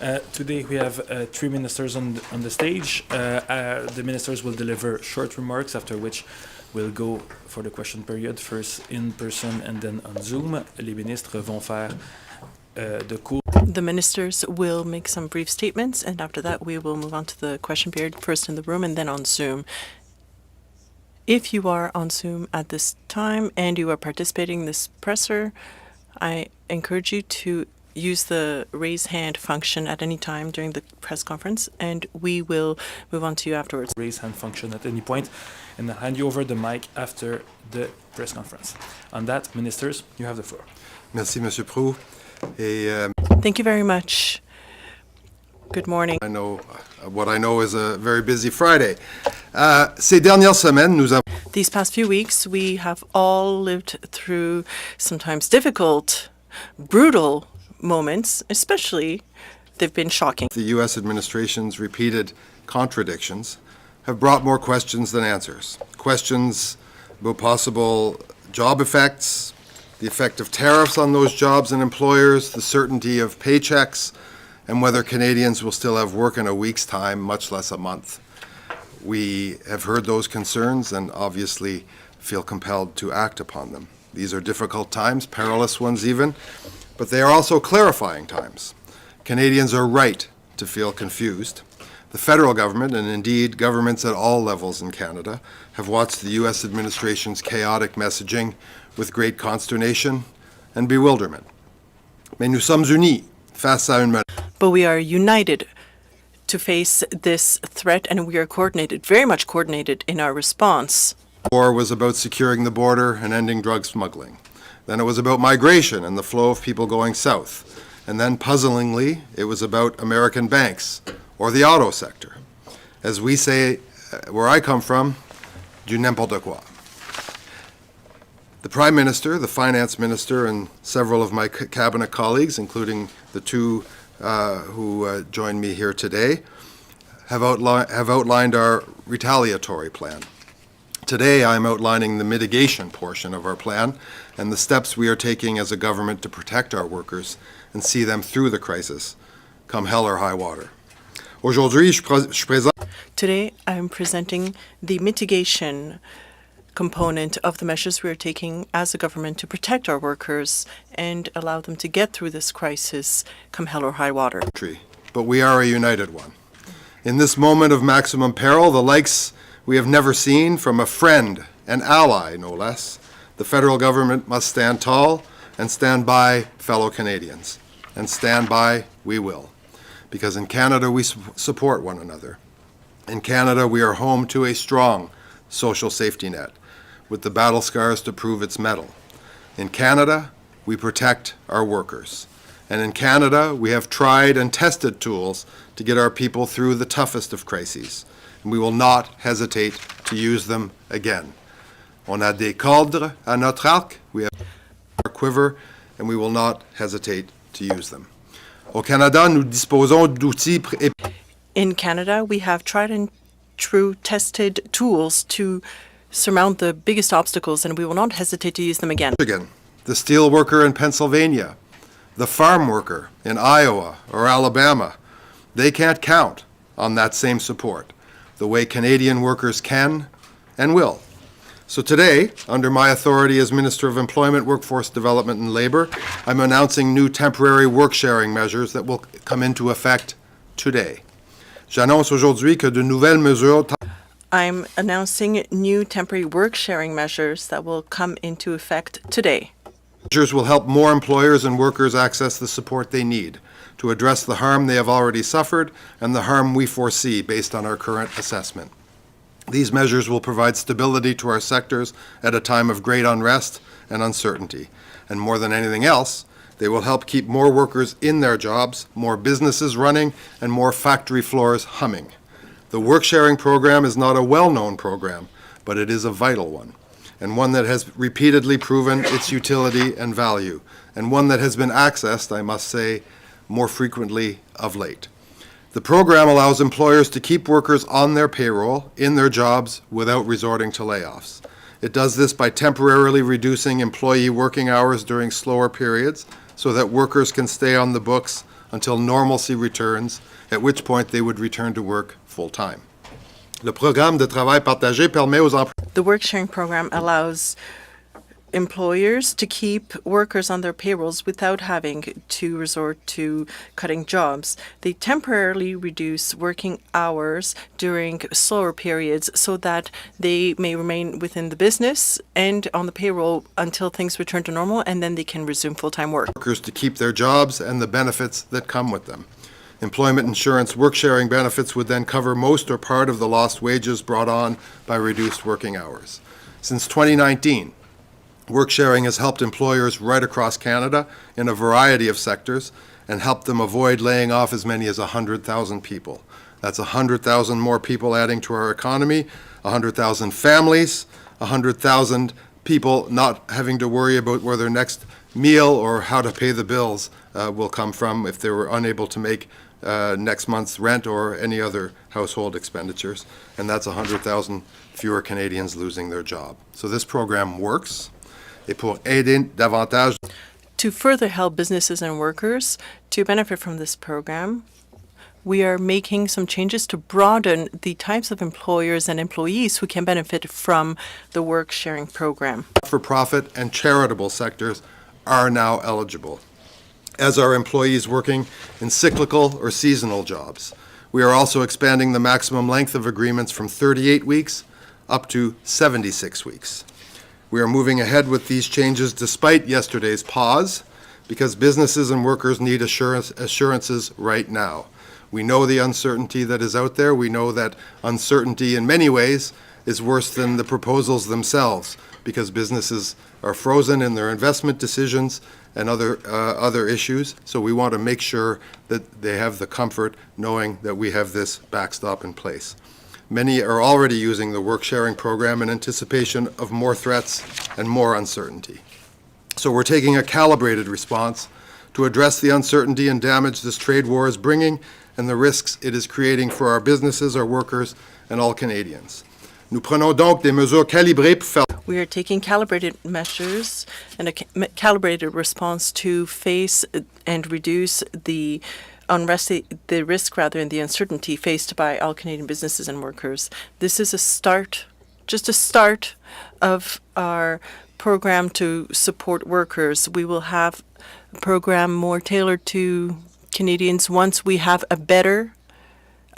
Today we have three ministers on the stage. The ministers will deliver short remarks, after which we'll go for the question period, first in person and then on Zoom. Les ministres vont faire de cours. The ministers will make some brief statements, and after that we will move on to the question period, first in the room and then on Zoom. If you are on Zoom at this time and you are participating in this presser, I encourage you to use the raise hand function at any time during the press conference, and we will move on to you afterwards. Raise hand function at any point, and I'll hand you over the mic after the press conference. On that, ministers, you have the floor. Merci, Monsieur Proulx. Thank you very much. Good morning. I know what I know is a very busy Friday. Ces dernières semaines, nous avons. These past few weeks, we have all lived through sometimes difficult, brutal moments, especially they've been shocking. The U.S. administration's repeated contradictions have brought more questions than answers. Questions about possible job effects, the effect of tariffs on those jobs and employers, the certainty of paychecks, and whether Canadians will still have work in a week's time, much less a month. We have heard those concerns and obviously feel compelled to act upon them. These are difficult times, perilous ones even, but they are also clarifying times. Canadians are right to feel confused. The federal government, and indeed governments at all levels in Canada, have watched the U.S. administration's chaotic messaging with great consternation and bewilderment. Mais nous sommes unis face à une menace. But we are united to face this threat, and we are coordinated, very much coordinated in our response. War was about securing the border and ending drug smuggling. Then it was about migration and the flow of people going south. And then, puzzlingly, it was about American banks or the auto sector. As we say, where I come from, du n'importe quoi. The Prime Minister, the Finance Minister, and several of my cabinet colleagues, including the two who joined me here today, have outlined our retaliatory plan. Today, I'm outlining the mitigation portion of our plan and the steps we are taking as a government to protect our workers and see them through the crisis, come hell or high water. Aujourd'hui, je présente. Today, I'm presenting the mitigation component of the measures we are taking as a government to protect our workers and allow them to get through this crisis, come hell or high water. But we are a united one. In this moment of maximum peril, the likes we have never seen from a friend, an ally, no less, the federal government must stand tall and stand by fellow Canadians. And stand by we will. Because in Canada, we support one another. In Canada, we are home to a strong social safety net, with the battle scars to prove its mettle. In Canada, we protect our workers. And in Canada, we have tried and tested tools to get our people through the toughest of crises. And we will not hesitate to use them again. On a des cordres à notre arc, we have our quiver, and we will not hesitate to use them. Au Canada, nous disposons d'outils. In Canada, we have tried and true tested tools to surmount the biggest obstacles, and we will not hesitate to use them again. The steel worker in Pennsylvania, the farm worker in Iowa or Alabama, they can't count on that same support the way Canadian workers can and will. So today, under my authority as Minister of Employment, Workforce Development and Labour, I'm announcing new temporary work-sharing measures that will come into effect today. J'annonce aujourd'hui que de nouvelles mesures. I'm announcing new temporary work-sharing measures that will come into effect today. Measures will help more employers and workers access the support they need to address the harm they have already suffered and the harm we foresee based on our current assessment. These measures will provide stability to our sectors at a time of great unrest and uncertainty. And more than anything else, they will help keep more workers in their jobs, more businesses running, and more factory floors humming. The work-sharing program is not a well-known program, but it is a vital one, and one that has repeatedly proven its utility and value, and one that has been accessed, I must say, more frequently of late. The program allows employers to keep workers on their payroll, in their jobs, without resorting to layoffs. It does this by temporarily reducing employee working hours during slower periods so that workers can stay on the books until normalcy returns, at which point they would return to work full-time. Le programme de travail partagé permet aux employeurs The work sharing program allows employers to keep workers on their payrolls without having to resort to cutting jobs. They temporarily reduce working hours during slower periods so that they may remain within the business and on the payroll until things return to normal, and then they can resume full-time work. to keep their jobs and the benefits that come with them. Employment insurance work-sharing benefits would then cover most or part of the lost wages brought on by reduced working hours. Since 2019, work-sharing has helped employers right across Canada in a variety of sectors and helped them avoid laying off as many as 100,000 people. That's 100,000 more people adding to our economy, 100,000 families, 100,000 people not having to worry about where their next meal or how to pay the bills will come from if they were unable to make next month's rent or any other household expenditures. And that's 100,000 fewer Canadians losing their job. So this program works. Et pour aider davantage. To further help businesses and workers to benefit from this program, we are making some changes to broaden the types of employers and employees who can benefit from the work sharing program. For-profit and charitable sectors are now eligible, as are employees working in cyclical or seasonal jobs. We are also expanding the maximum length of agreements from 38 weeks up to 76 weeks. We are moving ahead with these changes despite yesterday's pause, because businesses and workers need assurances right now. We know the uncertainty that is out there. We know that uncertainty in many ways is worse than the proposals themselves, because businesses are frozen in their investment decisions and other issues. So we want to make sure that they have the comfort knowing that we have this backstop in place. Many are already using the work-sharing program in anticipation of more threats and more uncertainty. So we're taking a calibrated response to address the uncertainty and damage this trade war is bringing and the risks it is creating for our businesses, our workers, and all Canadians. Nous prenons donc des mesures calibrées pour faire. We are taking calibrated measures and a calibrated response to face and reduce the risk and the uncertainty faced by all Canadian businesses and workers. This is just a start of our program to support workers. We will have a program more tailored to Canadians once we have a better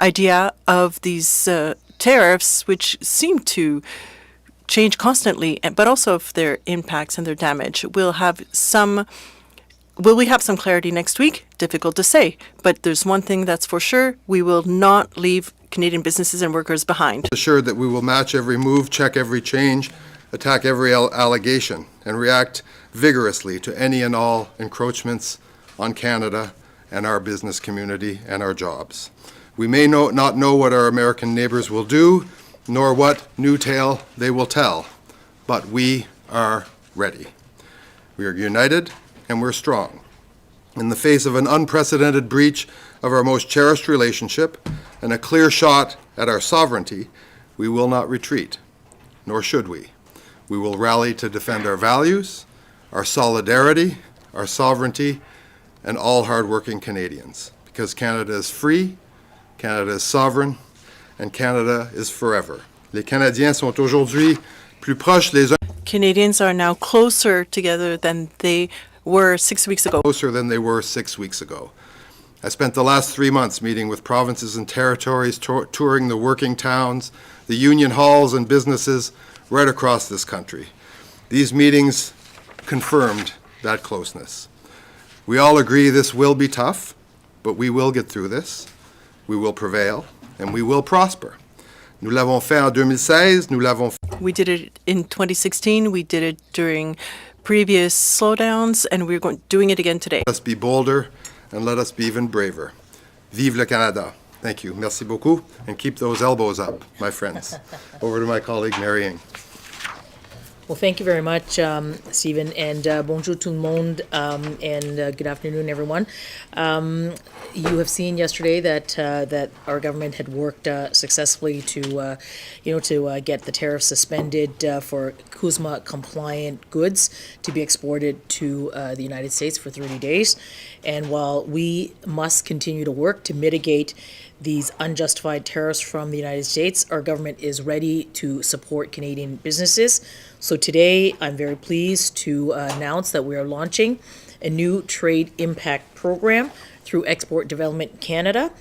idea of these tariffs, which seem to change constantly, but also of their impacts and their damage. Will we have some clarity next week? Difficult to say. But there's one thing that's for sure. We will not leave Canadian businesses and workers behind. Assured that we will match every move, check every change, attack every allegation, and react vigorously to any and all encroachments on Canada and our business community and our jobs. We may not know what our American neighbors will do, nor what new tale they will tell, but we are ready. We are united and we're strong. In the face of an unprecedented breach of our most cherished relationship and a clear shot at our sovereignty, we will not retreat, nor should we. We will rally to defend our values, our solidarity, our sovereignty, and all hardworking Canadians, because Canada is free, Canada is sovereign, and Canada is forever. Les Canadiens sont aujourd'hui plus proches les uns. Canadians are now closer together than they were 6 weeks ago. Closer than they were 6 weeks ago. I spent the last 3 months meeting with provinces and territories, touring the working towns, the union halls and businesses right across this country. These meetings confirmed that closeness. We all agree this will be tough, but we will get through this. We will prevail, and we will prosper. Nous l'avons fait en 2016, nous l'avons fait. We did it in 2016, we did it during previous slowdowns, and we're doing it again today. Let us be bolder, and let us be even braver. Vive le Canada. Thank you. Merci beaucoup, and keep those elbows up, my friends. Over to my colleague, Mary Ng. Well, thank you very much, Stephen, and bonjour tout le monde, and good afternoon, everyone. You have seen yesterday that our government had worked successfully to get the tariffs suspended for CUSMA compliant goods to be exported to the United States for 30 days. And while we must continue to work to mitigate these unjustified tariffs from the United States, our government is ready to support Canadian businesses. So today, I'm very pleased to announce that we are launching a new trade impact program through Export Development Canada.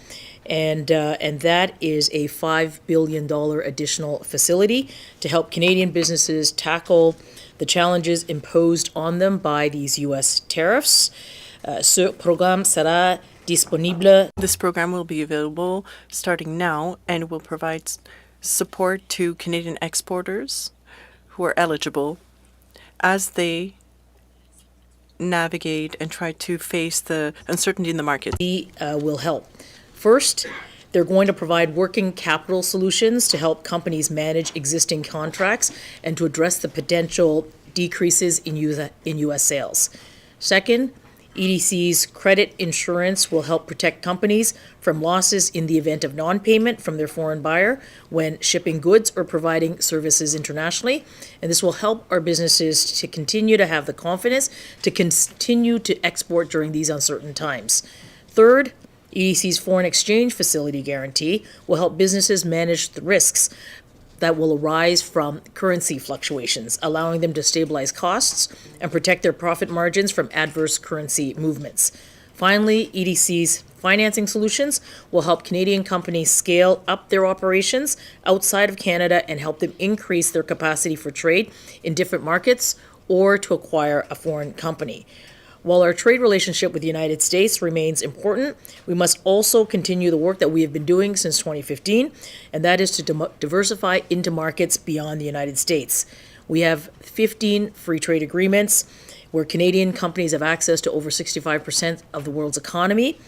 And that is a $5 billion additional facility to help Canadian businesses tackle the challenges imposed on them by these U.S. tariffs. Ce programme sera disponible. This program will be available starting now and will provide support to Canadian exporters who are eligible as they navigate and try to face the uncertainty in the market. Will help. First, they're going to provide working capital solutions to help companies manage existing contracts and to address the potential decreases in U.S. sales. Second, EDC's credit insurance will help protect companies from losses in the event of non-payment from their foreign buyer when shipping goods or providing services internationally. And this will help our businesses to continue to have the confidence to continue to export during these uncertain times. Third, EDC's foreign exchange facility guarantee will help businesses manage the risks that will arise from currency fluctuations, allowing them to stabilize costs and protect their profit margins from adverse currency movements. Finally, EDC's financing solutions will help Canadian companies scale up their operations outside of Canada and help them increase their capacity for trade in different markets or to acquire a foreign company. While our trade relationship with the United States remains important, we must also continue the work that we have been doing since 2015, and that is to diversify into markets beyond the United States. We have 15 free trade agreements where Canadian companies have access to over 65% of the world's economy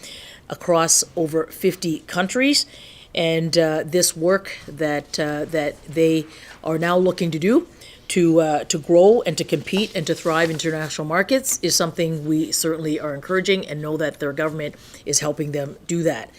across over 50 countries. And this work that they are now looking to do to grow and to compete and to thrive in international markets is something we certainly are encouraging and know that their government is helping them do that.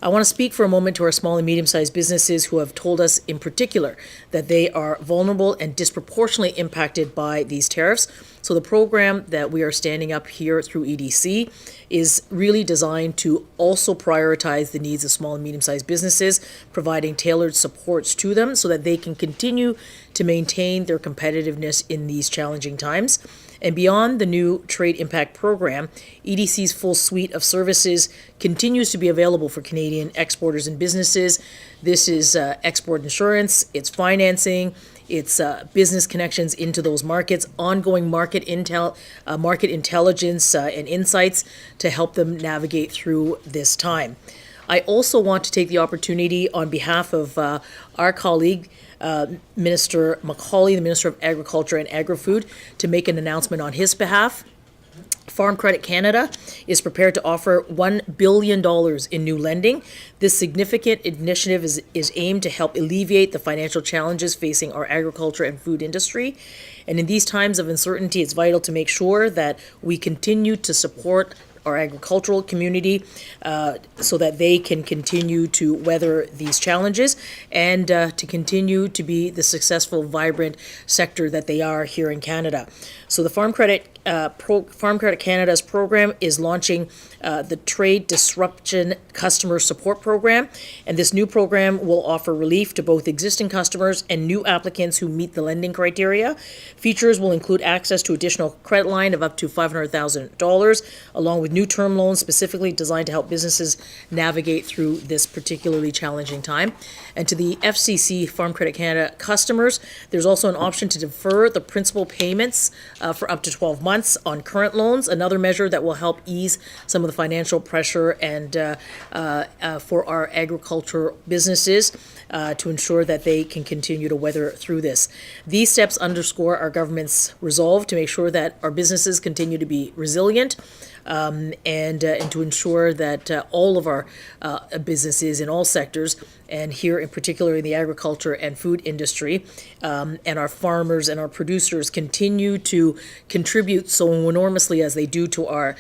I want to speak for a moment to our small and medium-sized businesses who have told us in particular that they are vulnerable and disproportionately impacted by these tariffs. So the program that we are standing up here through EDC is really designed to also prioritize the needs of small and medium-sized businesses, providing tailored supports to them so that they can continue to maintain their competitiveness in these challenging times. And beyond the new Trade Impact Program, EDC's full suite of services continues to be available for Canadian exporters and businesses. This is export insurance, it's financing, it's business connections into those markets, ongoing market intelligence and insights to help them navigate through this time. I also want to take the opportunity on behalf of our colleague, Minister Macaulay, the Minister of Agriculture and Agri-Food, to make an announcement on his behalf. Farm Credit Canada is prepared to offer $1 billion in new lending. This significant initiative is aimed to help alleviate the financial challenges facing our agriculture and food industry. And in these times of uncertainty, it's vital to make sure that we continue to support our agricultural community so that they can continue to weather these challenges and to continue to be the successful, vibrant sector that they are here in Canada. So the Farm Credit Canada's program is launching the Trade Disruption Customer Support Program, and this new program will offer relief to both existing customers and new applicants who meet the lending criteria. Features will include access to additional credit line of up to $500,000, along with new term loans specifically designed to help businesses navigate through this particularly challenging time. And to the FCC Farm Credit Canada customers, there's also an option to defer the principal payments for up to 12 months on current loans, another measure that will help ease some of the financial pressure and for our agriculture businesses to ensure that they can continue to weather through this. These steps underscore our government's resolve to make sure that our businesses continue to be resilient and to ensure that all of our businesses in all sectors, and here in particular in the agriculture and food industry, and our farmers and our producers continue to contribute so enormously as they do to our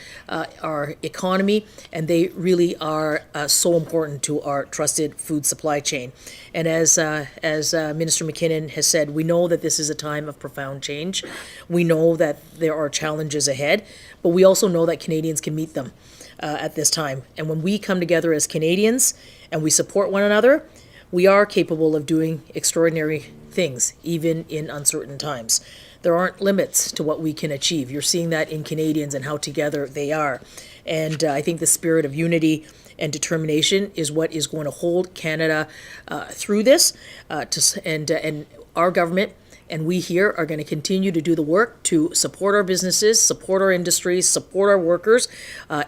economy, and they really are so important to our trusted food supply chain. And as Minister McKinnon has said, we know that this is a time of profound change. We know that there are challenges ahead, but we also know that Canadians can meet them at this time. And when we come together as Canadians and we support one another, we are capable of doing extraordinary things, even in uncertain times. There aren't limits to what we can achieve. You're seeing that in Canadians and how together they are. And I think the spirit of unity and determination is what is going to hold Canada through this. And our government and we here are going to continue to do the work to support our businesses, support our industries, support our workers,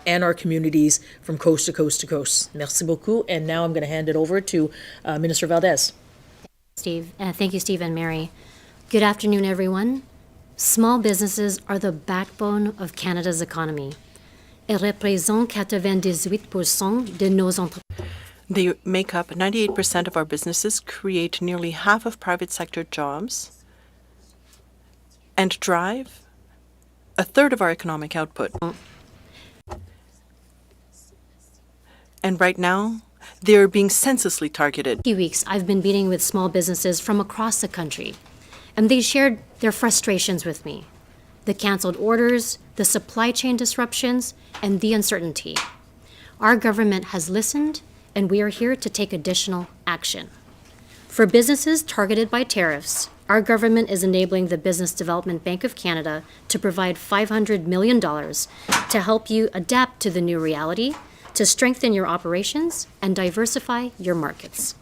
and our communities from coast to coast to coast. Merci beaucoup. And now I'm going to hand it over to Minister Valdez. Steve. Thank you, Steve and Mary. Good afternoon, everyone. Small businesses are the backbone of Canada's economy. Elles représentent 98% de nos entreprises. They make up 98% of our businesses, create nearly half of private sector jobs, and drive a third of our economic output. And right now, they're being senselessly targeted. Few weeks, I've been meeting with small businesses from across the country, and they shared their frustrations with me. The canceled orders, the supply chain disruptions, and the uncertainty. Our government has listened, and we are here to take additional action. For businesses targeted by tariffs, our government is enabling the Business Development Bank of Canada to provide $500 million to help you adapt to the new reality, to strengthen your operations, and diversify your markets.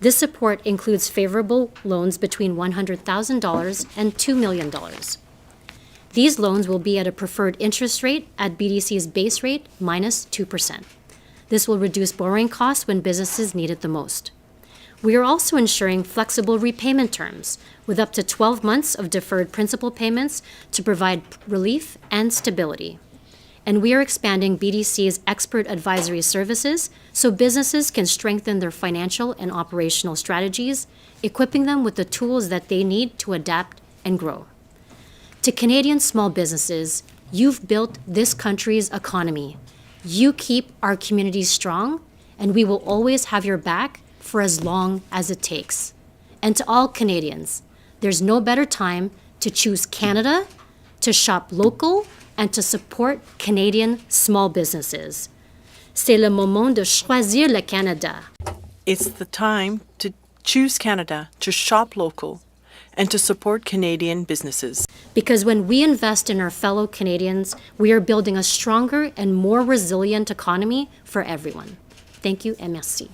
This support includes favorable loans between $100,000 and $2 million. These loans will be at a preferred interest rate at BDC's base rate minus 2%. This will reduce borrowing costs when businesses need it the most. We are also ensuring flexible repayment terms with up to 12 months of deferred principal payments to provide relief and stability. And we are expanding BDC's expert advisory services so businesses can strengthen their financial and operational strategies, equipping them with the tools that they need to adapt and grow. To Canadian small businesses, you've built this country's economy. You keep our communities strong, and we will always have your back for as long as it takes. And to all Canadians, there's no better time to choose Canada, to shop local, and to support Canadian small businesses. C'est le moment de choisir le Canada. It's the time to choose Canada, to shop local, and to support Canadian businesses. Because when we invest in our fellow Canadians, we are building a stronger and more resilient economy for everyone. Thank you and merci.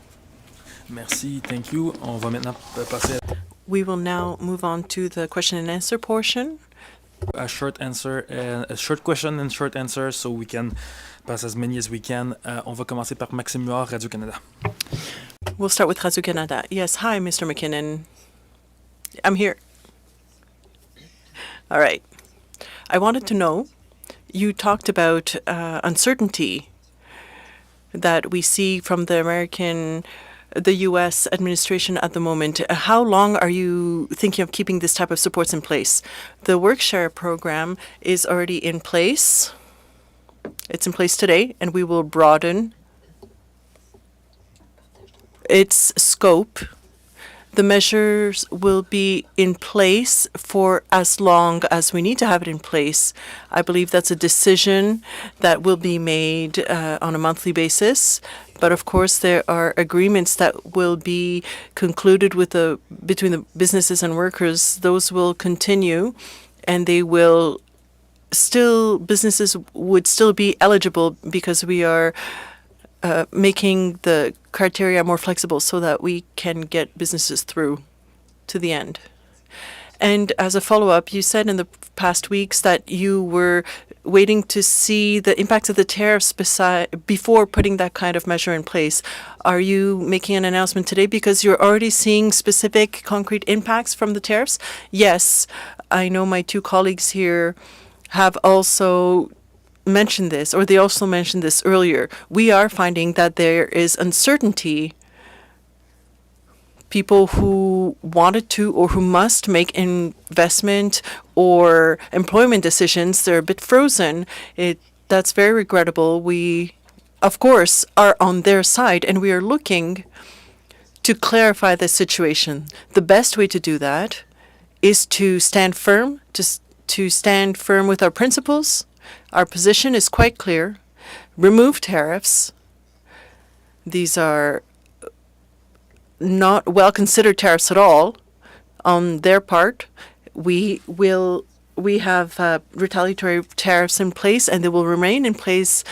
Merci, thank you. On va maintenant passer We will now move on to the question and answer portion. a short answer, a short question and short answer, so we can pass as many as we can. On va commencer par Maxime Muir, Radio-Canada. We'll start with Radio-Canada. Yes, hi, Mr. McKinnon. I'm here. All right. I wanted to know, you talked about uncertainty that we see from the U.S. administration at the moment. How long are you thinking of keeping this type of supports in place? The Workshare program is already in place. It's in place today, and we will broaden its scope. The measures will be in place for as long as we need to have it in place. I believe that's a decision that will be made on a monthly basis. But of course, there are agreements that will be concluded between the businesses and workers. Those will continue, and businesses would still be eligible because we are making the criteria more flexible so that we can get businesses through to the end. And as a follow-up, you said in the past weeks that you were waiting to see the impacts of the tariffs before putting that kind of measure in place. Are you making an announcement today because you're already seeing specific concrete impacts from the tariffs? Yes, I know my two colleagues here have also mentioned this, or they also mentioned this earlier. We are finding that there is uncertainty. People who wanted to or who must make investment or employment decisions, they're a bit frozen. That's very regrettable. We, of course, are on their side, and we are looking to clarify the situation. The best way to do that is to stand firm, to stand firm with our principles. Our position is quite clear. Remove tariffs. These are not well-considered tariffs at all on their part. We have retaliatory tariffs in place, and they will remain in place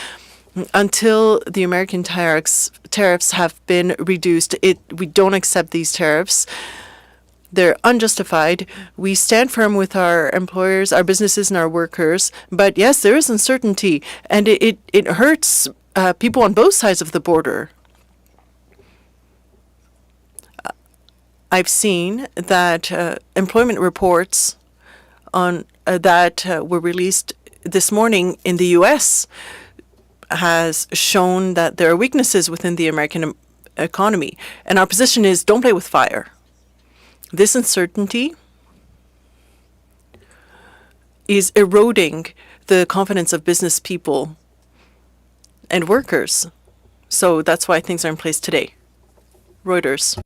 until the American tariffs have been reduced. We don't accept these tariffs. They're unjustified. We stand firm with our employers, our businesses, and our workers. But yes, there is uncertainty, and it hurts people on both sides of the border. I've seen that employment reports that were released this morning in the U.S. has shown that there are weaknesses within the American economy. And our position is don't play with fire. This uncertainty is eroding the confidence of business people and workers. So that's why things are in place today. Reuters.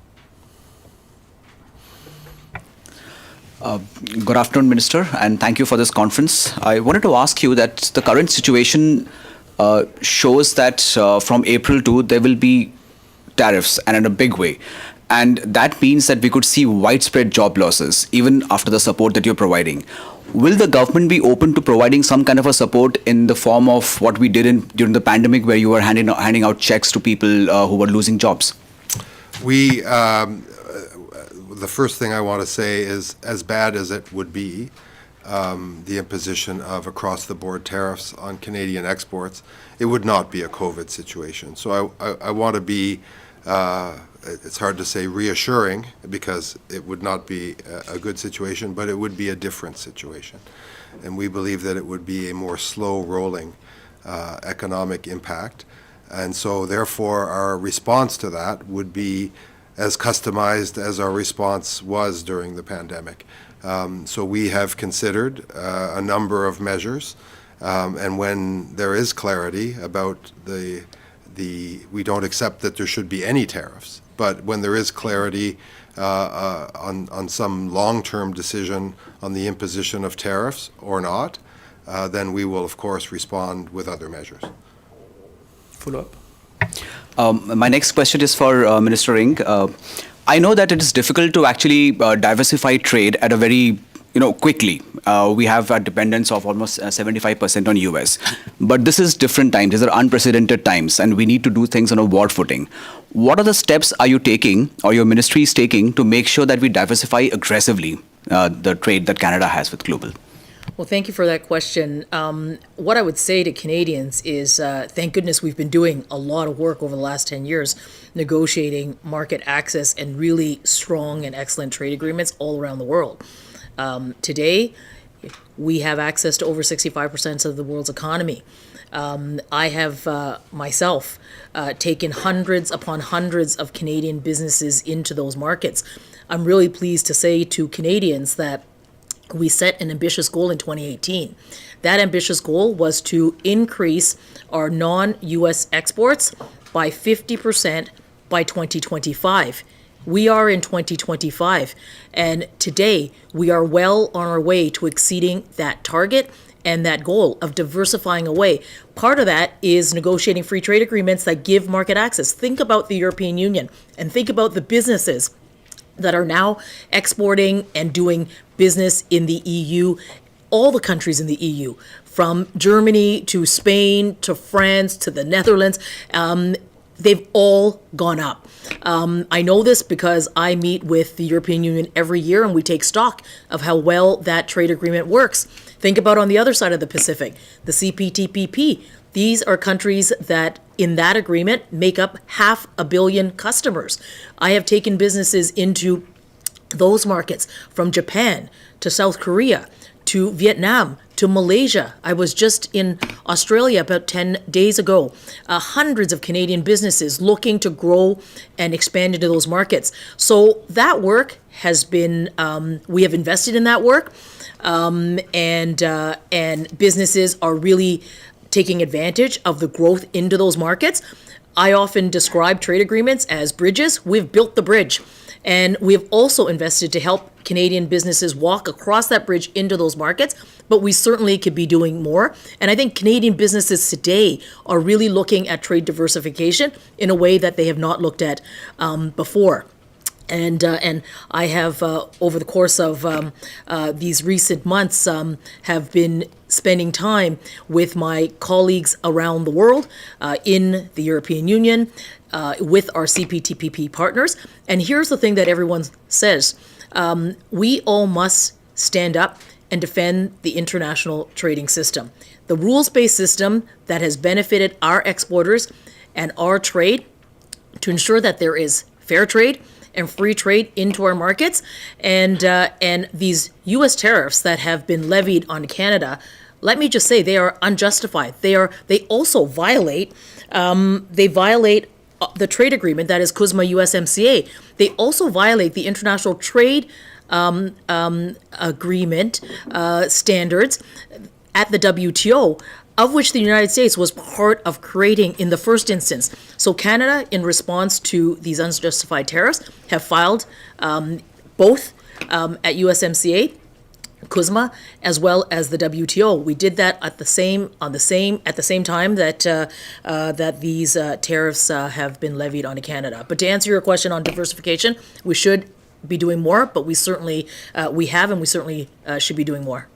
Good afternoon, Minister, and thank you for this conference. I wanted to ask you that the current situation shows that from April 2, there will be tariffs, and in a big way. And that means that we could see widespread job losses, even after the support that you're providing. Will the government be open to providing some kind of a support in the form of what we did during the pandemic, where you were handing out checks to people who were losing jobs? The first thing I want to say is, as bad as it would be, the imposition of across-the-board tariffs on Canadian exports, it would not be a COVID situation. So I want to be, it's hard to say reassuring, because it would not be a good situation, but it would be a different situation. And we believe that it would be a more slow-rolling economic impact. And so, therefore, our response to that would be as customized as our response was during the pandemic. So we have considered a number of measures, and when there is clarity about we don't accept that there should be any tariffs, but when there is clarity on some long-term decision on the imposition of tariffs or not, then we will, of course, respond with other measures. Follow-up? My next question is for Minister Ng. I know that it is difficult to actually diversify trade at a very, quickly. We have a dependence of almost 75% on US. But this is different times. These are unprecedented times, and we need to do things on a war footing. What are the steps are you taking, or your ministry is taking, to make sure that we diversify aggressively the trade that Canada has with global? Well, thank you for that question. What I would say to Canadians is, thank goodness we've been doing a lot of work over the last 10 years, negotiating market access and really strong and excellent trade agreements all around the world. Today, we have access to over 65% of the world's economy. I have myself taken hundreds upon hundreds of Canadian businesses into those markets. I'm really pleased to say to Canadians that we set an ambitious goal in 2018. That ambitious goal was to increase our non-US exports by 50% by 2025. We are in 2025, and today we are well on our way to exceeding that target and that goal of diversifying away. Part of that is negotiating free trade agreements that give market access. Think about the European Union and think about the businesses that are now exporting and doing business in the EU, all the countries in the EU, from Germany to Spain to France to the Netherlands, they've all gone up. I know this because I meet with the European Union every year, and we take stock of how well that trade agreement works. Think about on the other side of the Pacific, the CPTPP. These are countries that, in that agreement, make up 500 million customers. I have taken businesses into those markets, from Japan to South Korea to Vietnam to Malaysia. I was just in Australia about 10 days ago. Hundreds of Canadian businesses looking to grow and expand into those markets. So that work has been, we have invested in that work, and businesses are really taking advantage of the growth into those markets. I often describe trade agreements as bridges. We've built the bridge. And we have also invested to help Canadian businesses walk across that bridge into those markets, but we certainly could be doing more. And I think Canadian businesses today are really looking at trade diversification in a way that they have not looked at before. And I have, over the course of these recent months, have been spending time with my colleagues around the world, in the European Union, with our CPTPP partners. And here's the thing that everyone says. We all must stand up and defend the international trading system. The rules-based system that has benefited our exporters and our trade to ensure that there is fair trade and free trade into our markets. And these U.S. tariffs that have been levied on Canada, let me just say, they are unjustified. They also violate the trade agreement that is CUSMA USMCA. They also violate the international trade agreement standards at the WTO, of which the United States was part of creating in the first instance. So Canada, in response to these unjustified tariffs, have filed both at USMCA, CUSMA, as well as the WTO. We did that at the same time that these tariffs have been levied on Canada. But to answer your question on diversification, we should be doing more, but we certainly should be doing more.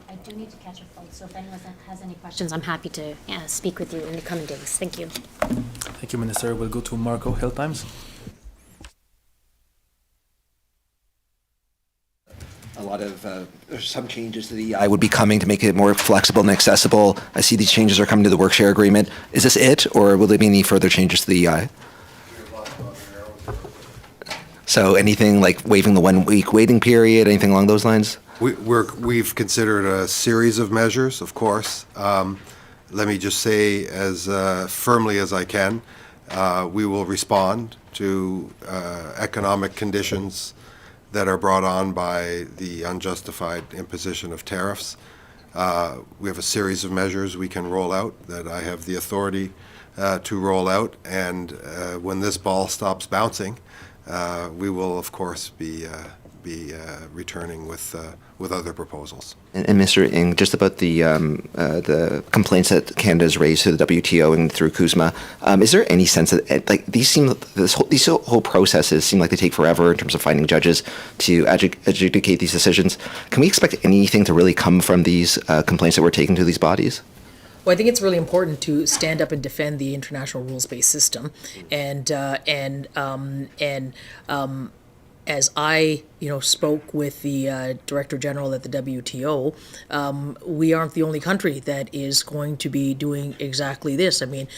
I do need to catch a flight, so if anyone has any questions, I'm happy to speak with you in the coming days. Thank you. Thank you, Minister. We'll go to Marco, Hill Times. A lot of some changes to the EI would be coming to make it more flexible and accessible. I see these changes are coming to the work share agreement. Is this it, or will there be any further changes to the EI? So anything like waiving the 1 week waiting period, anything along those lines? We've considered a series of measures, of course. Let me just say as firmly as I can, we will respond to economic conditions that are brought on by the unjustified imposition of tariffs. We have a series of measures we can roll out that I have the authority to roll out, and when this ball stops bouncing, we will, of course, be returning with other proposals. And Mr. Ng, just about the complaints that Canada has raised to the WTO and through CUSMA, is there any sense that these whole processes seem like they take forever in terms of finding judges to adjudicate these decisions? Can we expect anything to really come from these complaints that were taken to these bodies? Well, I think it's really important to stand up and defend the international rules-based system, and as I, spoke with the Director General at the WTO, we aren't the only country that is going to be doing exactly this. I mean,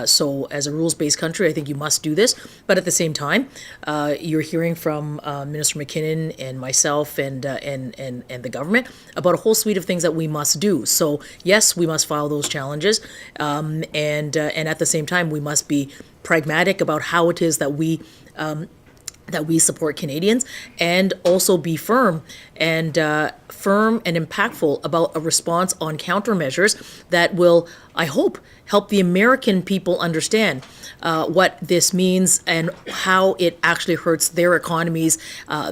so as a rules-based country, I think you must do this. But at the same time, you're hearing from Minister McKinnon and myself and the government about a whole suite of things that we must do. So yes, we must file those challenges, and at the same time, we must be pragmatic about how it is that we support Canadians, and also be firm and impactful about a response on countermeasures that will, I hope, help the American people understand what this means and how it actually hurts their economies,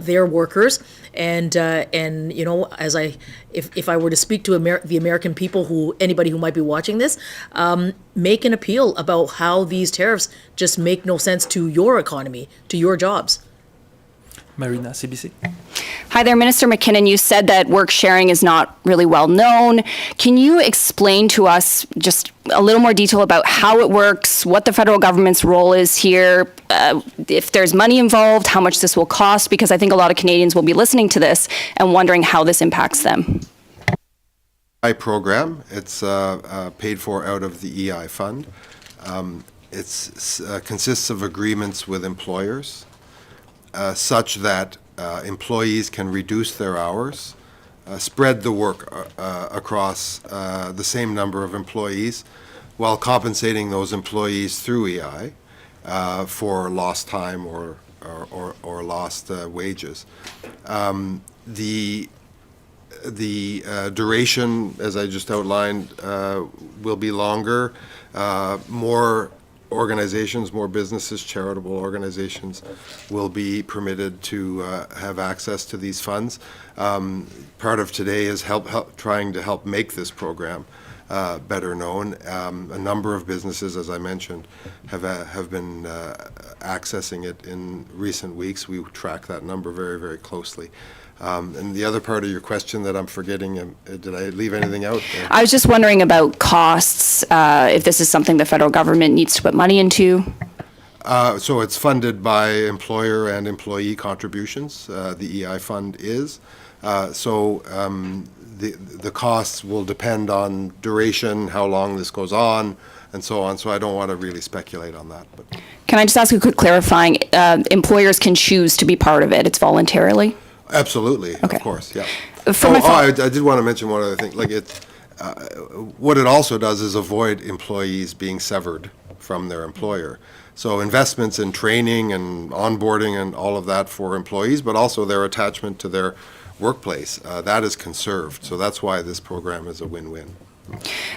their workers, and as if I were to speak to the American people, anybody who might be watching this, make an appeal about how these tariffs just make no sense to your economy, to your jobs. Marina, CBC. Hi there, Minister McKinnon. You said that work sharing is not really well known. Can you explain to us just a little more detail about how it works, what the federal government's role is here, if there's money involved, how much this will cost? Because I think a lot of Canadians will be listening to this and wondering how this impacts them. Program. It's paid for out of the EI fund. It consists of agreements with employers such that employees can reduce their hours spread the work across the same number of employees while compensating those employees through EI for lost time or lost wages. The duration, as I just outlined, will be longer. More organizations, more businesses, charitable organizations will be permitted to have access to these funds. Part of today is trying to help make this program better known. A number of businesses, as I mentioned, have been accessing it in recent weeks. We track that number very, very closely. And the other part of your question that I'm forgetting, did I leave anything out? I was just wondering about costs, if this is something the federal government needs to put money into. So it's funded by employer and employee contributions. The EI fund is. The costs will depend on duration, how long this goes on, and so on. So I don't want to really speculate on that. But Can I just ask a quick clarifying? Employers can choose to be part of it. It's voluntarily? absolutely, Okay. of course, yeah. For my I did want to mention one other thing. Like what it also does is avoid employees being severed from their employer. So investments in training and onboarding and all of that for employees, but also their attachment to their workplace, that is conserved. So that's why this program is a win-win.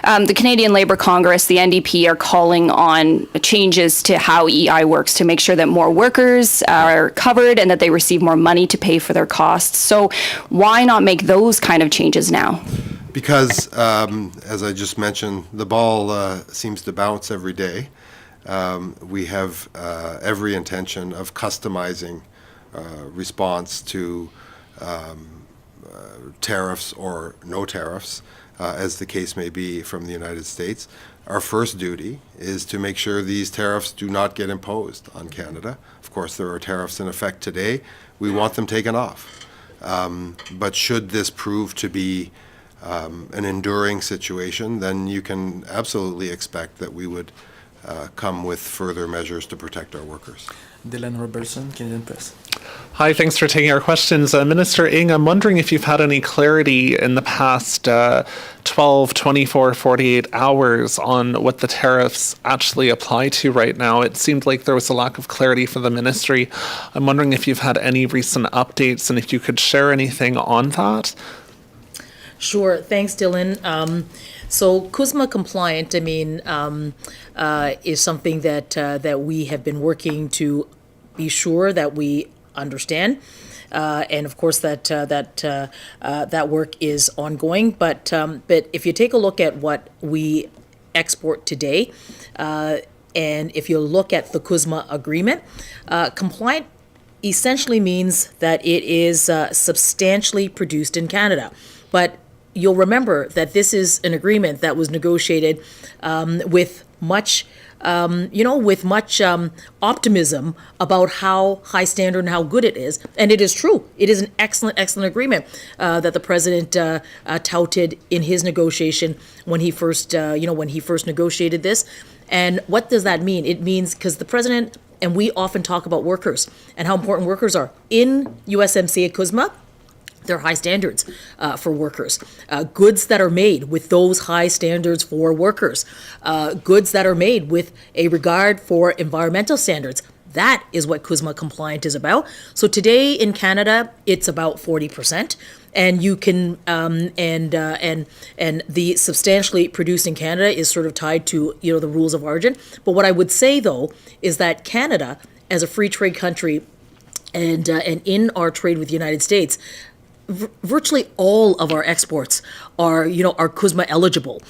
The Canadian Labour Congress, the NDP, are calling on changes to how EI works to make sure that more workers are covered and that they receive more money to pay for their costs. So why not make those kind of changes now? Because, as I just mentioned, the ball seems to bounce every day. We have every intention of customizing response to tariffs or no tariffs, as the case may be from the United States. Our first duty is to make sure these tariffs do not get imposed on Canada. Of course, there are tariffs in effect today. We want them taken off. But should this prove to be an enduring situation, then you can absolutely expect that we would come with further measures to protect our workers. Dylan Robertson, Canadian Press. Hi, thanks for taking our questions. Minister Ng, I'm wondering if you've had any clarity in the past 12, 24, 48 hours on what the tariffs actually apply to right now. It seemed like there was a lack of clarity for the ministry. I'm wondering if you've had any recent updates and if you could share anything on that. Sure. Thanks, Dylan. So CUSMA compliant, is something that we have been working to be sure that we understand, and of course that work is ongoing. But if you take a look at what we export today, and if you look at the CUSMA agreement, compliant essentially means that it is substantially produced in Canada, but you'll remember that this is an agreement that was negotiated with much optimism about how high standard and how good it is. And it is true. It is an excellent, excellent agreement that the president touted in his negotiation when he first negotiated this. And what does that mean? It means, because the president, and we often talk about workers and how important workers are. In USMCA CUSMA, there are high standards for workers. Goods that are made with those high standards for workers. Goods that are made with a regard for environmental standards. That is what CUSMA compliant is about. So today in Canada, it's about 40%. And you can, and the substantially produced in Canada is sort of tied to, the rules of origin. But what I would say, though, is that Canada, as a free trade country, and in our trade with the United States, virtually all of our exports are CUSMA eligible.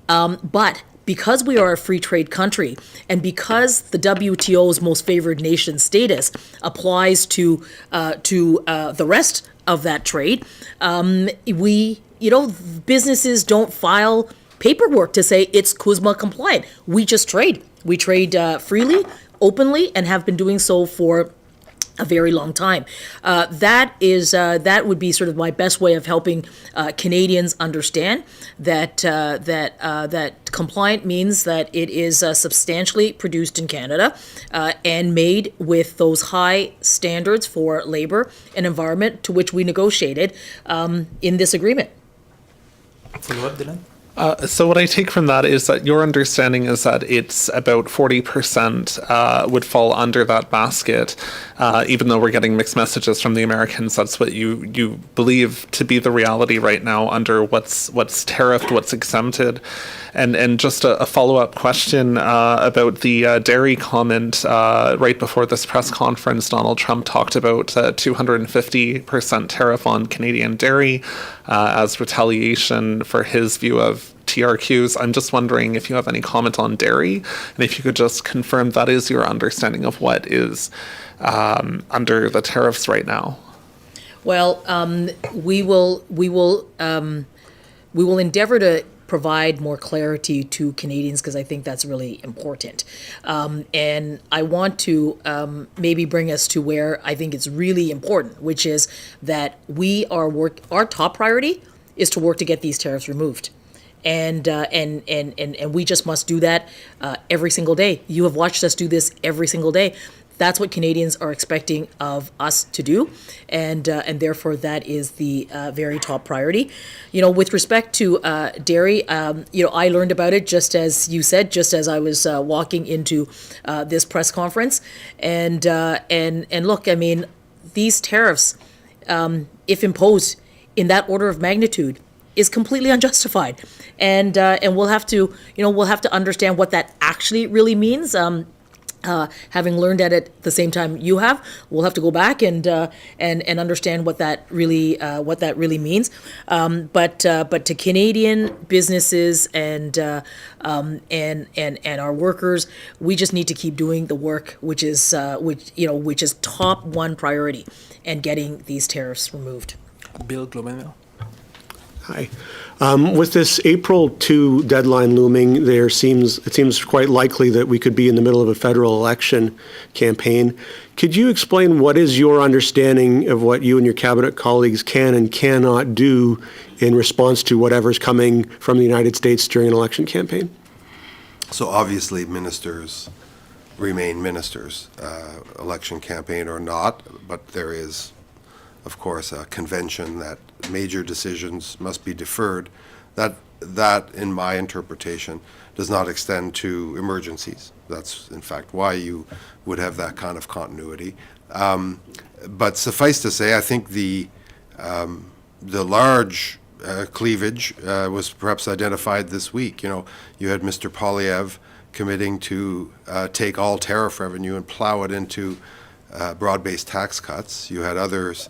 But because we are a free trade country, and because the WTO's most favored nation status applies to the rest of that trade, businesses don't file paperwork to say it's CUSMA compliant. We just trade. We trade freely, openly, and have been doing so for a very long time. That would be sort of my best way of helping Canadians understand that compliant means that it is substantially produced in Canada and made with those high standards for labor and environment to which we negotiated in this agreement. Follow up, Dylan? So what I take from that is that your understanding is that it's about 40% would fall under that basket, even though we're getting mixed messages from the Americans. That's what you believe to be the reality right now under what's tariffed, what's exempted. And just a follow-up question about the dairy comment. Right before this press conference, Donald Trump talked about 250% tariff on Canadian dairy as retaliation for his view of TRQs. I'm just wondering if you have any comment on dairy, and if you could just confirm that is your understanding of what is under the tariffs right now. Well, we will endeavor to provide more clarity to Canadians because I think that's really important. And I want to maybe bring us to where I think it's really important, which is that our top priority is to work to get these tariffs removed. And we just must do that every single day. You have watched us do this every single day. That's what Canadians are expecting of us to do, and therefore that is the very top priority. With respect to dairy, I learned about it just as you said, just as I was walking into this press conference, and look, I mean, these tariffs, if imposed in that order of magnitude, is completely unjustified, and we'll have to understand what that actually really means. Having learned at it the same time you have, we'll have to go back and understand what that really means. But to Canadian businesses and our workers, we just need to keep doing the work, which is top one priority, and getting these tariffs removed. Bill Globenville. Hi. With this April 2 deadline looming, it seems quite likely that we could be in the middle of a federal election campaign. Could you explain what is your understanding of what you and your cabinet colleagues can and cannot do in response to whatever's coming from the United States during an election campaign? So obviously ministers remain ministers, election campaign or not, but there is, of course, a convention that major decisions must be deferred. That, in my interpretation, does not extend to emergencies. That's, in fact, why you would have that kind of continuity. But suffice to say, I think the large cleavage was perhaps identified this week. You had Mr. Poilievre committing to take all tariff revenue and plow it into broad-based tax cuts. You had others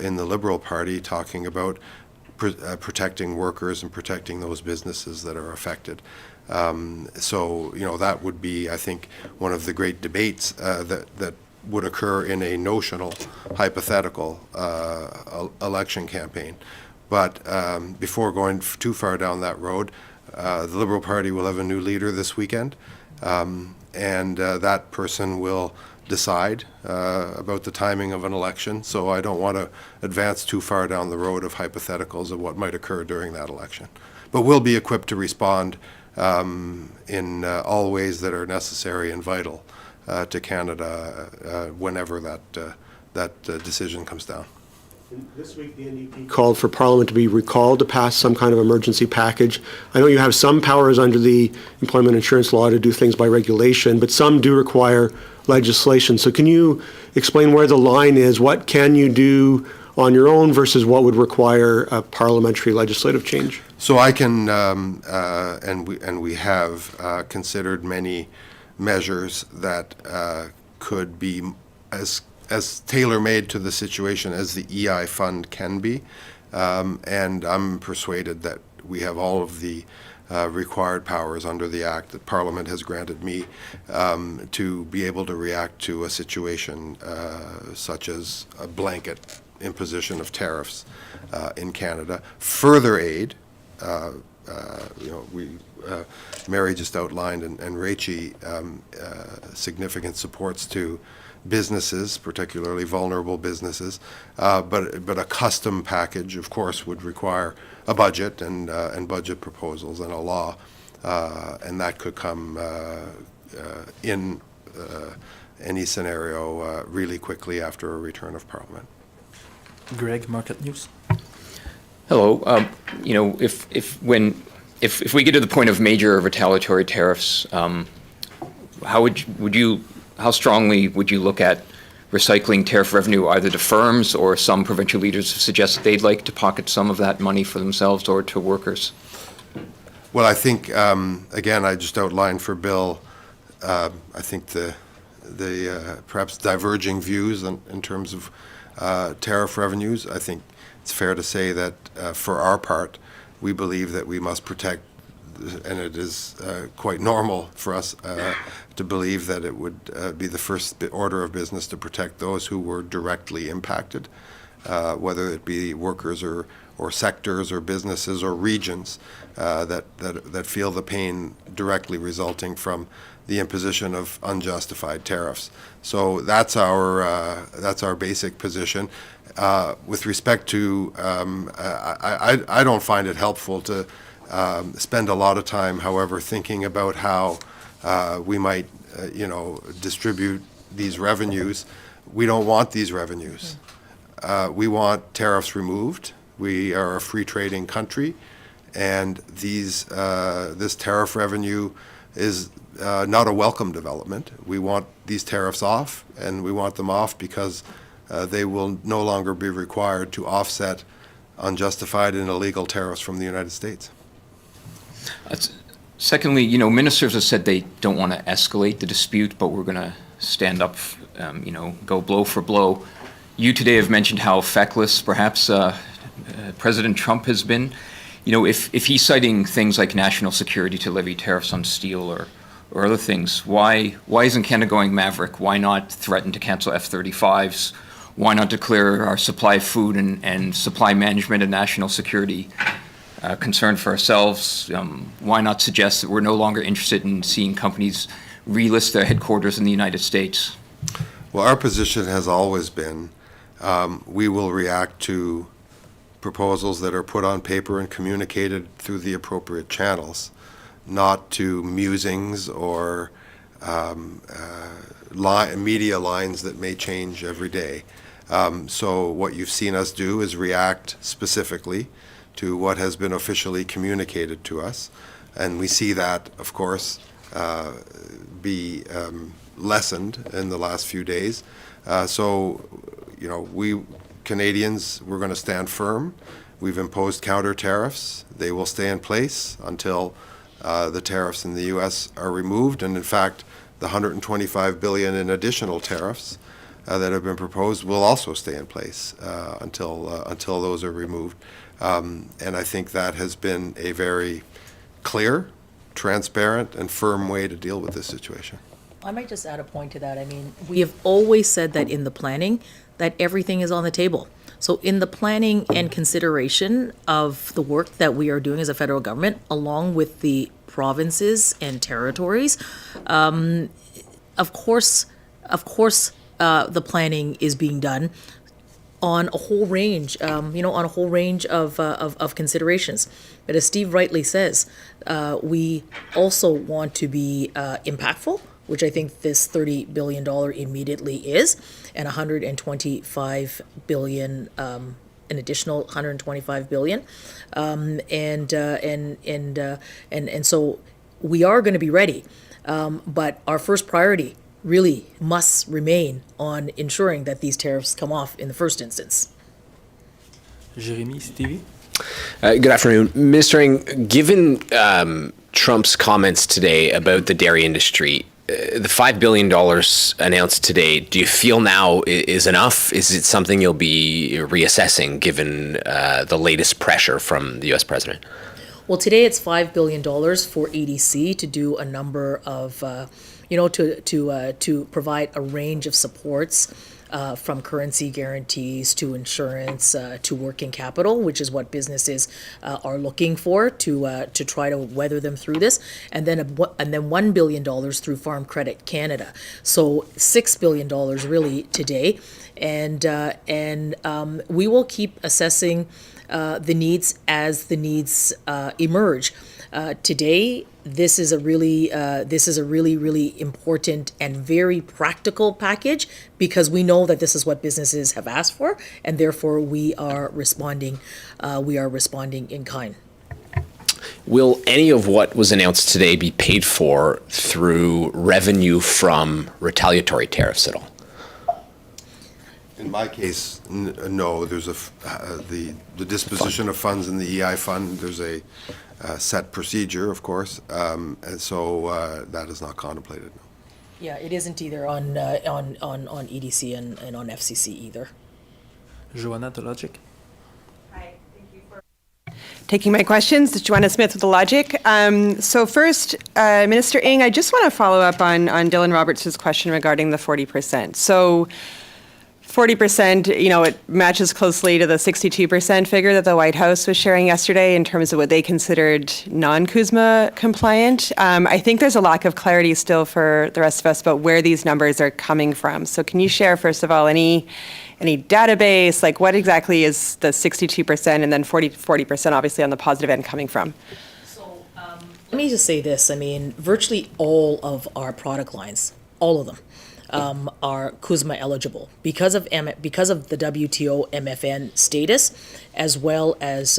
in the Liberal Party talking about protecting workers and protecting those businesses that are affected. So that would be, I think, one of the great debates that would occur in a notional, hypothetical election campaign. But before going too far down that road, the Liberal Party will have a new leader this weekend, and that person will decide about the timing of an election, so I don't want to advance too far down the road of hypotheticals of what might occur during that election. But we'll be equipped to respond in all ways that are necessary and vital to Canada whenever that decision comes down. This week, the NDP called for Parliament to be recalled to pass some kind of emergency package. I know you have some powers under the employment insurance law to do things by regulation, but some do require legislation. So can you explain where the line is? What can you do on your own versus what would require a parliamentary legislative change? So I can, and we have considered many measures that could be as tailor-made to the situation as the EI fund can be, and I'm persuaded that we have all of the required powers under the Act that Parliament has granted me to be able to react to a situation such as a blanket imposition of tariffs in Canada. Further aid, Mary just outlined, and Rachie, significant supports to businesses, particularly vulnerable businesses, but a custom package, of course, would require a budget and budget proposals and a law, and that could come in any scenario really quickly after a return of Parliament. Greg, Market News. Hello. If we get to the point of major retaliatory tariffs, how strongly would you look at recycling tariff revenue either to firms, or some provincial leaders have suggested they'd like to pocket some of that money for themselves or to workers? Well, I think, again, I just outlined for Bill, I think the perhaps diverging views in terms of tariff revenues. I think it's fair to say that for our part, we believe that we must protect, and it is quite normal for us to believe that it would be the first order of business to protect those who were directly impacted, whether it be workers or sectors or businesses or regions that feel the pain directly resulting from the imposition of unjustified tariffs. So that's our basic position. With respect to, I don't find it helpful to spend a lot of time, however, thinking about how we might, distribute these revenues. We don't want these revenues. We want tariffs removed. We are a free trading country, and this tariff revenue is not a welcome development. We want these tariffs off, and we want them off because they will no longer be required to offset unjustified and illegal tariffs from the United States. Secondly, ministers have said they don't want to escalate the dispute, but we're going to stand up, go blow for blow. You today have mentioned how feckless perhaps President Trump has been. If he's citing things like national security to levy tariffs on steel or other things, why isn't Canada going maverick? Why not threaten to cancel F-35s? Why not declare our supply of food and supply management and national security concern for ourselves? Why not suggest that we're no longer interested in seeing companies relist their headquarters in the United States? Well, our position has always been we will react to proposals that are put on paper and communicated through the appropriate channels, not to musings or media lines that may change every day. So what you've seen us do is react specifically to what has been officially communicated to us, and we see that, of course, be lessened in the last few days. We Canadians, we're going to stand firm. We've imposed counter tariffs. They will stay in place until the tariffs in the U.S. are removed, and in fact, the $125 billion in additional tariffs that have been proposed will also stay in place until those are removed. And I think that has been a very clear, transparent, and firm way to deal with this situation. I might just add a point to that. I mean, we have always said that in the planning, that everything is on the table. So in the planning and consideration of the work that we are doing as a federal government, along with the provinces and territories, of course, the planning is being done on a whole range, of considerations. But as Steve rightly says, we also want to be impactful, which I think this $30 billion immediately is, and $125 billion, an additional $125 billion, and so we are going to be ready, but our first priority really must remain on ensuring that these tariffs come off in the first instance. Jérémy, CTV. Good afternoon. Mr. Ng, given Trump's comments today about the dairy industry, the $5 billion announced today, do you feel now is enough? Is it something you'll be reassessing given the latest pressure from the U.S. president? Well, today it's $5 billion for EDC to do a number of, to provide a range of supports from currency guarantees to insurance to working capital, which is what businesses are looking for to try to weather them through this, and then $1 billion through Farm Credit Canada. So $6 billion really today, and we will keep assessing the needs as the needs emerge. Today, this is a really important and very practical package because we know that this is what businesses have asked for, and therefore we are responding. In kind. Will any of what was announced today be paid for through revenue from retaliatory tariffs at all? In my case, no. There's the disposition of funds in the EI fund. There's a set procedure, of course, and so that is not contemplated. No. Yeah, it isn't either on EDC and on FCC either. Joanna, the logic. Hi, thank you for taking my questions. This is Joanna Smith with The Logic. So first, Minister Ng, I just want to follow up on Dylan Roberts' question regarding the 40%. So 40%, it matches closely to the 62% figure that the White House was sharing yesterday in terms of what they considered non-CUSMA compliant. I think there's a lack of clarity still for the rest of us about where these numbers are coming from. So can you share, first of all, any database, like what exactly is the 62% and then 40% obviously on the positive end coming from? So let me just say this. I mean, virtually all of our product lines, all of them, are CUSMA eligible because of the WTO MFN status, as well as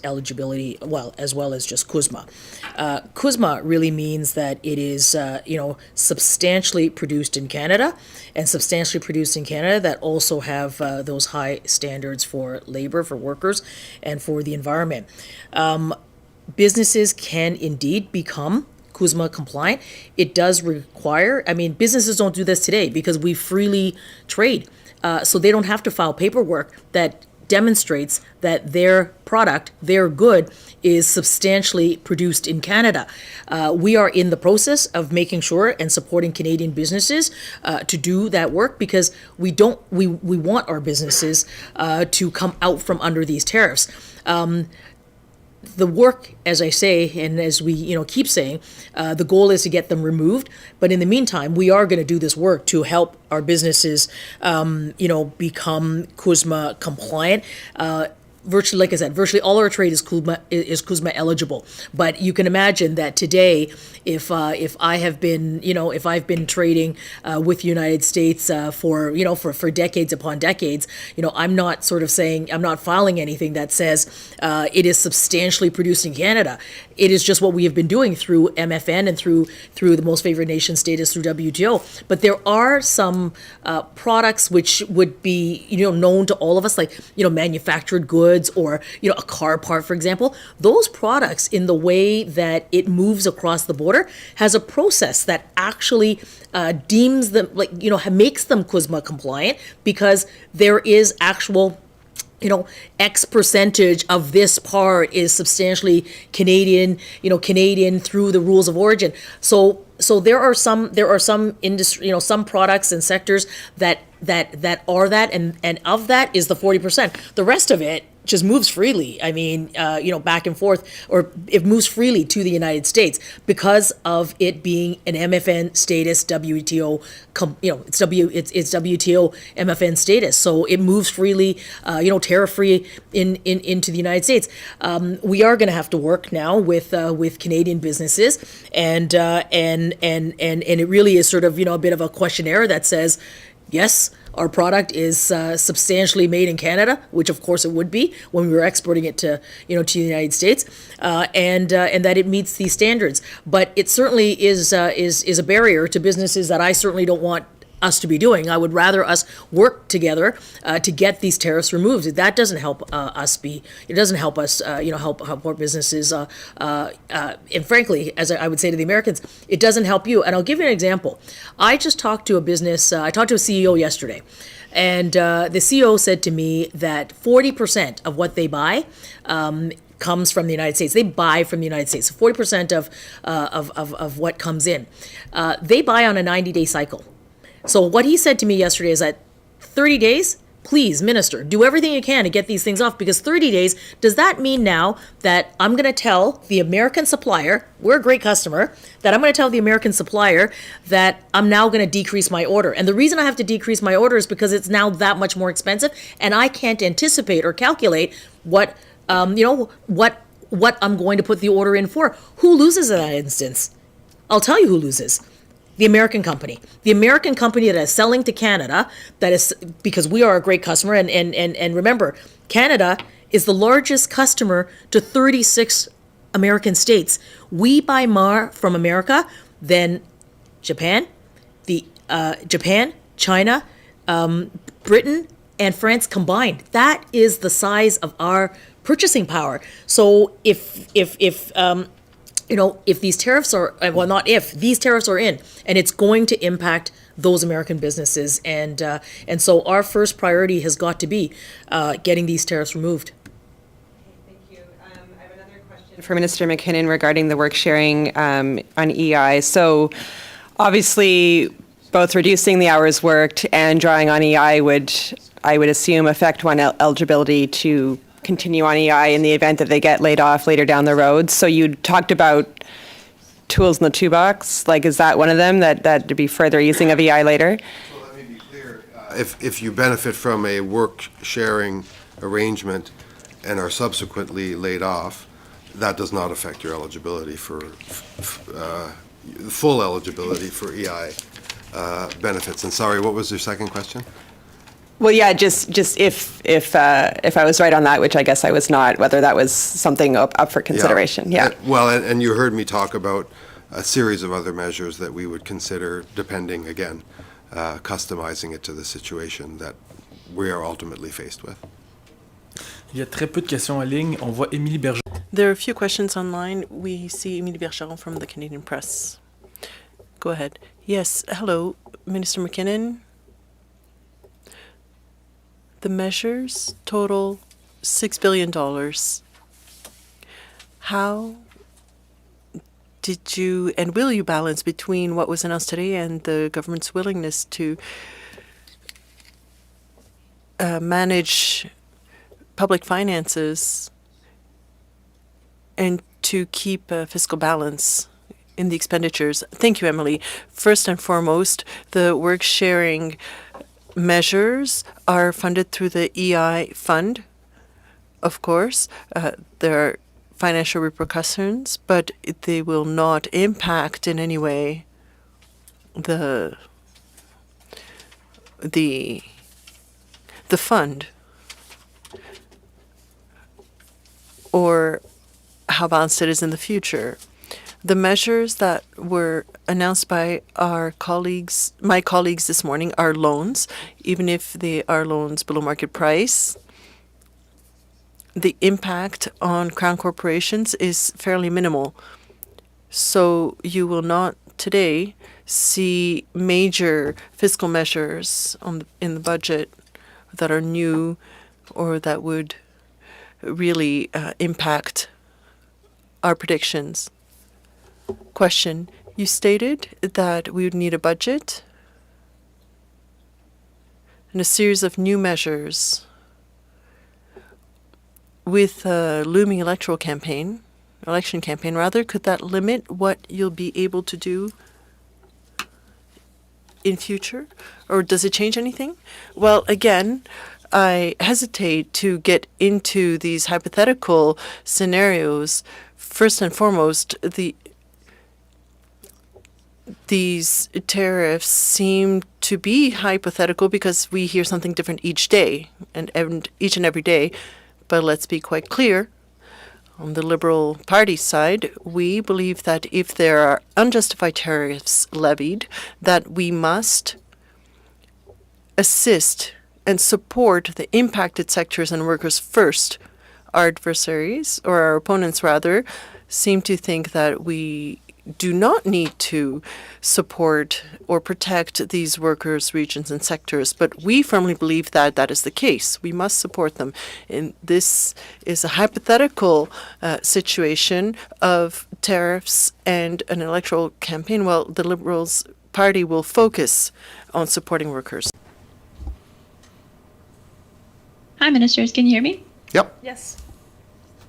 eligibility, as well as just CUSMA. CUSMA really means that it is substantially produced in Canada, and substantially produced in Canada that also have those high standards for labor, for workers, and for the environment. Businesses can indeed become CUSMA compliant. It does require, businesses don't do this today because we freely trade. So they don't have to file paperwork that demonstrates that their product, their good, is substantially produced in Canada. We are in the process of making sure and supporting Canadian businesses to do that work because we want our businesses to come out from under these tariffs. The work, as I say, and as we keep saying, the goal is to get them removed. But in the meantime, we are going to do this work to help our businesses, become CUSMA compliant. Virtually, like I said, virtually all our trade is CUSMA eligible. But you can imagine that today, if I have been, if I've been trading with the United States for decades upon decades, I'm not sort of saying, I'm not filing anything that says it is substantially produced in Canada. It is just what we have been doing through MFN and through the most favored nation status through WTO. But there are some products which would be known to all of us, like manufactured goods or a car part, for example. Those products, in the way that it moves across the border, has a process that actually deems them makes them CUSMA compliant because there is actual X percentage of this part is substantially Canadian, Canadian through the rules of origin. So there are some industry, some products and sectors that are that, and of that is the 40%. The rest of it just moves freely. Back and forth, or it moves freely to the United States because of it being an MFN status, WTO. It's WTO MFN status, so it moves freely, tariff free into the United States. We are going to have to work now with Canadian businesses, and it really is sort of a bit of a questionnaire that says, yes, our product is substantially made in Canada, which of course it would be when we were exporting it to the United States, and that it meets these standards. But it certainly is a barrier to businesses that I certainly don't want us to be doing. I would rather us work together to get these tariffs removed. That doesn't help us be. It doesn't help us. Help our businesses. And frankly, as I would say to the Americans, it doesn't help you. And I'll give you an example. I just talked to a business. I talked to a CEO yesterday, and the CEO said to me that 40% of what they buy comes from the United States. They buy from the United States. So 40% of what comes in, they buy on a 90-day cycle. So what he said to me yesterday is that 30 days, please, Minister, do everything you can to get these things off, because 30 days, does that mean now that I'm going to tell the American supplier, we're a great customer, that I'm going to tell the American supplier that I'm now going to decrease my order? And the reason I have to decrease my order is because it's now that much more expensive, and I can't anticipate or calculate what, what I'm going to put the order in for. Who loses in that instance? I'll tell you who loses. The American company. The American company that is selling to Canada, that is, because we are a great customer, and remember, Canada is the largest customer to 36 American states. We buy more from America than Japan, Japan, China, Britain, and France combined. That is the size of our purchasing power. So if these tariffs are, well, not if, these tariffs are in, and it's going to impact those American businesses. And so our first priority has got to be getting these tariffs removed. Thank you. I have another question for Minister McKinnon regarding the work sharing on EI. So obviously, both reducing the hours worked and drawing on EI would, I would assume, affect one eligibility to continue on EI in the event that they get laid off later down the road. So you talked about tools in the toolbox. Like, is that one of them, that to be further using of EI later? So let me be clear. If you benefit from a work-sharing arrangement and are subsequently laid off, that does not affect your eligibility for full eligibility for EI benefits. And sorry, what was your second question? Well, yeah, just if I was right on that, which I guess I was not, whether that was something up for consideration. Yeah. Well, and you heard me talk about a series of other measures that we would consider, depending, again, customizing it to the situation that we are ultimately faced with. Il y a très peu de questions en ligne. On voit Émilie Bergeron. There are a few questions online. We see Émilie Bergeron from the Canadian Press. Go ahead. Yes, hello, Minister McKinnon. The measures total $6 billion. How did you and will you balance between what was announced today and the government's willingness to manage public finances and to keep fiscal balance in the expenditures? Thank you, Emily. First and foremost, the work sharing measures are funded through the EI fund. Of course, there are financial repercussions, but they will not impact in any way the fund or how balanced it is in the future. The measures that were announced by my colleagues this morning are loans, even if they are loans below market price. The impact on Crown corporations is fairly minimal. So you will not today see major fiscal measures in the budget that are new or that would really impact our predictions. Question. You stated that we would need a budget and a series of new measures with a looming election campaign. Could that limit what you'll be able to do in future? Or does it change anything? Well, again, I hesitate to get into these hypothetical scenarios. First and foremost, these tariffs seem to be hypothetical because we hear something different each day and each and every day. But let's be quite clear. On the Liberal Party side, we believe that if there are unjustified tariffs levied, that we must assist and support the impacted sectors and workers first. Our adversaries, or our opponents rather, seem to think that we do not need to support or protect these workers, regions, and sectors, but we firmly believe that that is the case. We must support them. And this is a hypothetical situation of tariffs and an electoral campaign. Well, the Liberals party will focus on supporting workers. Hi, ministers. Can you hear me? Yep. Yes.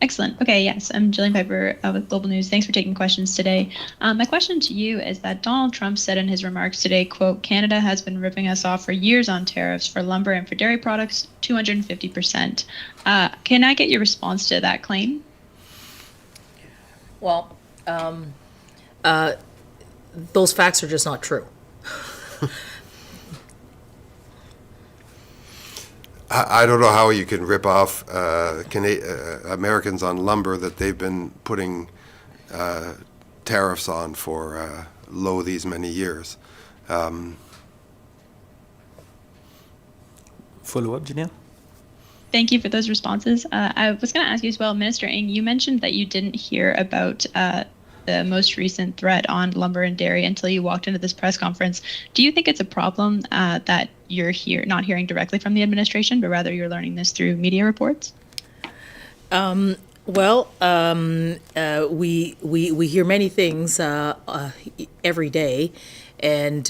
Excellent. Okay, yes, I'm Jillian Piper with Global News. Thanks for taking questions today. My question to you is that Donald Trump said in his remarks today, quote, Canada has been ripping us off for years on tariffs for lumber and for dairy products, 250%. Can I get your response to that claim? Well, those facts are just not true. I don't know how you can rip off Americans on lumber that they've been putting tariffs on for these many years. Follow-up, Janelle? Thank you for those responses. I was going to ask you as well, Minister Ng, you mentioned that you didn't hear about the most recent threat on lumber and dairy until you walked into this press conference. Do you think it's a problem that you're not hearing directly from the administration, but rather you're learning this through media reports? We hear many things every day, and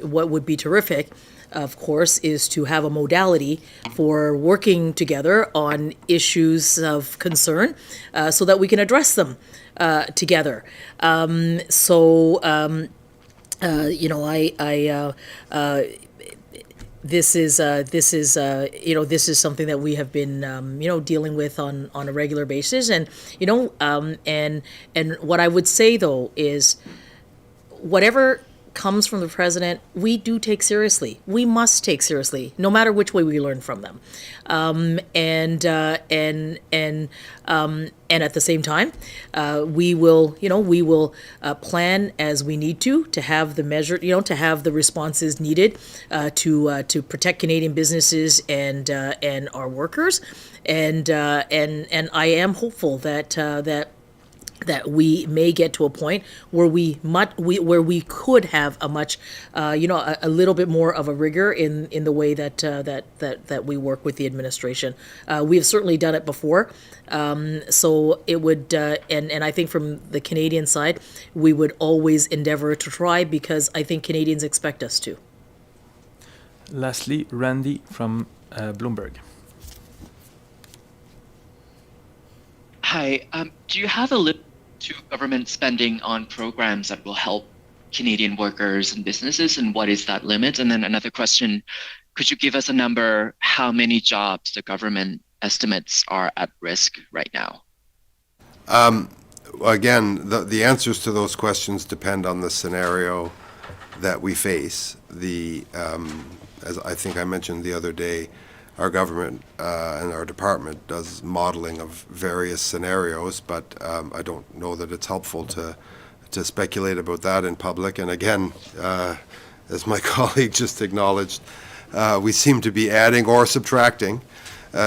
what would be terrific, of course, is to have a modality for working together on issues of concern so that we can address them together. This is something that we have been dealing with on a regular basis, and what I would say though is whatever comes from the president, we do take seriously. We must take seriously, no matter which way we learn from them. And at the same time, we will plan as we need to have the measure, to have the responses needed to protect Canadian businesses and our workers. And I am hopeful that we may get to a point where we could have a much, a little bit more of a rigor in the way that we work with the administration. We have certainly done it before, so it would, and I think from the Canadian side, we would always endeavor to try because I think Canadians expect us to. Lastly, Randy from Bloomberg. Hi, do you have a limit to government spending on programs that will help Canadian workers and businesses, and what is that limit? And then another question, could you give us a number, how many jobs the government estimates are at risk right now? Again, the answers to those questions depend on the scenario that we face. As I think I mentioned the other day, our government and our department does modeling of various scenarios, but I don't know that it's helpful to speculate about that in public. And again, as my colleague just acknowledged, we seem to be adding or subtracting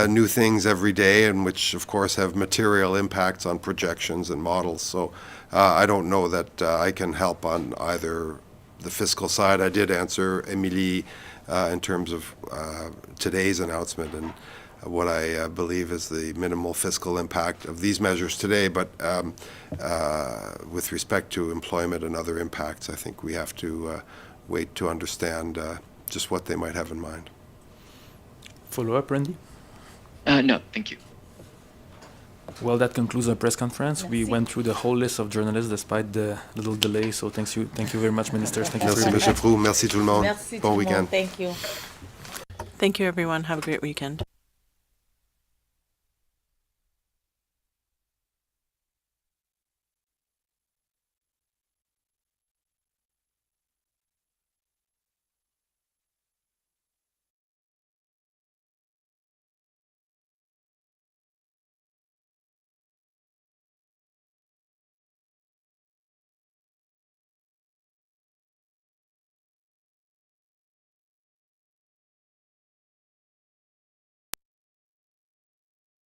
new things every day, and which of course have material impacts on projections and models. So I don't know that I can help on either the fiscal side. I did answer Emilie in terms of today's announcement and what I believe is the minimal fiscal impact of these measures today. But with respect to employment and other impacts, I think we have to wait to understand just what they might have in mind. Follow up, Randy? No, thank you. Well, that concludes our press conference. We went through the whole list of journalists despite the little delay. So thank you very much, ministers. Thank you. Merci, M. Proulx. Merci tout le monde. Merci bon week-end. Thank you. Thank you, everyone. Have a great weekend.